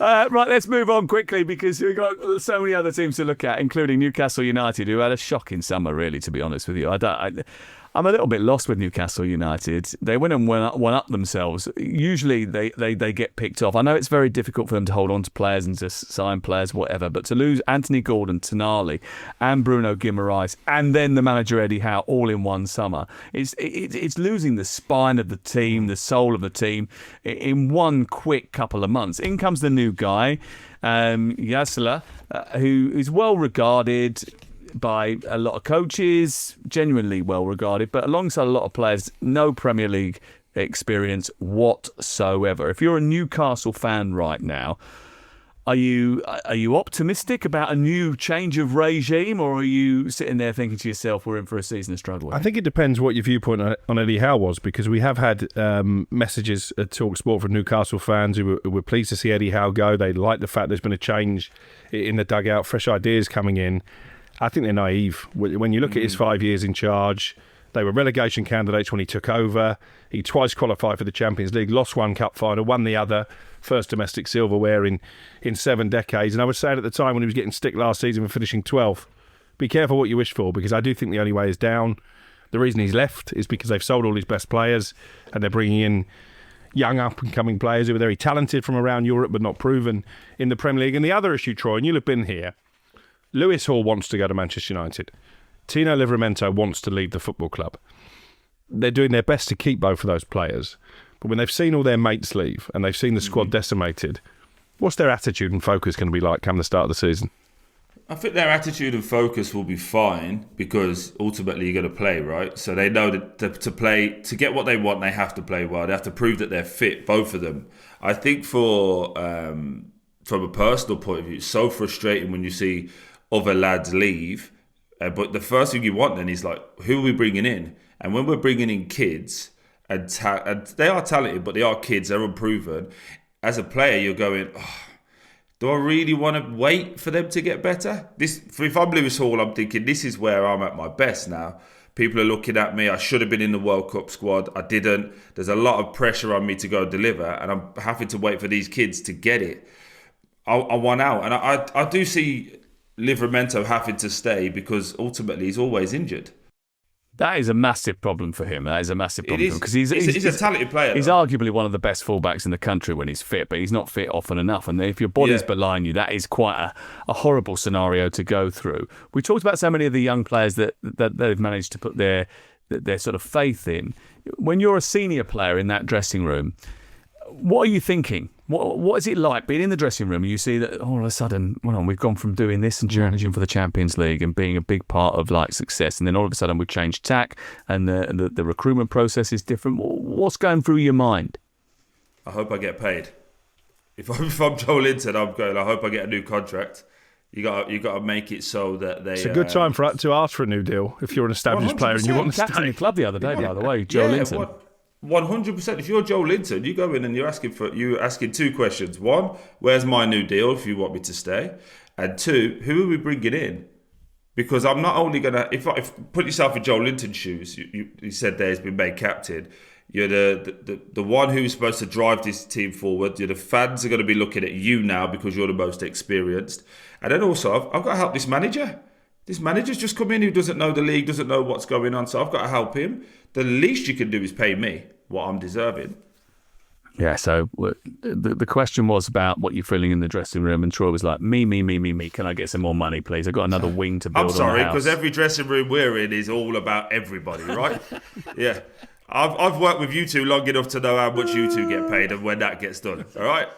Right, let's move on quickly because we've got so many other teams to look at, including Newcastle United, who had a shocking summer, really, to be honest with you. I'm a little bit lost with Newcastle United. They went and won up themselves. Usually they get picked off. I know it's very difficult for them to hold on to players and just sign players, whatever, but to lose Anthony Gordon, Tonali and Bruno Guimaraes and then the manager Eddie Howe all in one summer, it's losing the spine of the team, the soul of the team in one quick couple of months. In comes the new guy, Yasla, who is well regarded by a lot of coaches, genuinely well regarded, but alongside a lot of players, no Premier League experience whatsoever. If you're a Newcastle fan right now, are you optimistic about a new change of regime, or are you sitting there thinking to yourself, we're in for a season of struggle? I think it depends what your viewpoint on Eddie Howe was, because we have had messages at talkSPORT from Newcastle fans who were pleased to see Eddie Howe go. They like the fact there's been a change in the dugout, fresh ideas coming in. I think they're naive. When you look at his 5 years in charge, they were relegation candidates when he took over. He twice qualified for the Champions League, lost one cup final, won the other, first domestic silverware in 7 decades. And I was saying at the time when he was getting stick last season for finishing 12th, be careful what you wish for, because I do think the only way is down. The reason he's left is because they've sold all his best players and they're bringing in young up-and-coming players who are very talented from around Europe but not proven in the Premier League. And the other issue, Troy, and you'll have been here, Lewis Hall wants to go to Manchester United. Tino Livramento wants to leave the football club. They're doing their best to keep both of those players. But when they've seen all their mates leave and they've seen the squad decimated, what's their attitude and focus going to be like come the start of the season? I think their attitude and focus will be fine, because ultimately you're going to play, right? So they know that to play, to get what they want, they have to play well. They have to prove that they're fit, both of them. I think from a personal point of view, it's so frustrating when you see other lads leave, but the first thing you want then is like, who are we bringing in? And when we're bringing in kids, and they are talented, but they are kids, they're unproven. As a player, you're going, do I really want to wait for them to get better? If I'm Lewis Hall, I'm thinking this is where I'm at my best now. People are looking at me. I should have been in the World Cup squad. I didn't. There's a lot of pressure on me to go deliver, and I'm having to wait for these kids to get it. I want out, and I do see Livramento having to stay, because ultimately he's always injured. That is a massive problem for him. That is a massive problem for him, because he's a talented player. He's arguably one of the best fullbacks in the country when he's fit, but he's not fit often enough. And if your body's belying you, that is quite a horrible scenario to go through. We talked about so many of the young players that they've managed to put their sort of faith in. When you're a senior player in that dressing room, what are you thinking? What is it like being in the dressing room and you see that all of a sudden, we've gone from doing this and challenging for the Champions League and being a big part of success, and then all of a sudden we've changed tack and the recruitment process is different. What's going through your mind? I hope I get paid. If I'm Joelinton, I'm going, I hope I get a new contract. You got to make it so that they. It's a good time to ask for a new deal if you're an established player and you want to stay. Captain the club the other day, by the way, Joelinton. 100%. If you're Joelinton, you go in and you're asking two questions. One, where's my new deal if you want me to stay? And two, who are we bringing in? Because I'm not only going to... If put yourself in Joelinton's shoes, you said there he's been made captain. You're the one who's supposed to drive this team forward. The fans are going to be looking at you now because you're the most experienced. And then also, I've got to help this manager. This manager's just come in who doesn't know the league, doesn't know what's going on, so I've got to help him. The least you can do is pay me what I'm deserving. Yeah, so the question was about what you're feeling in the dressing room, and Troy was like, me. Can I get some more money, please? I've got another wing to build. I'm sorry, because every dressing room we're in is all about everybody, right? Yeah. I've worked with you two long enough to know how much you two get paid and when that gets done, all right?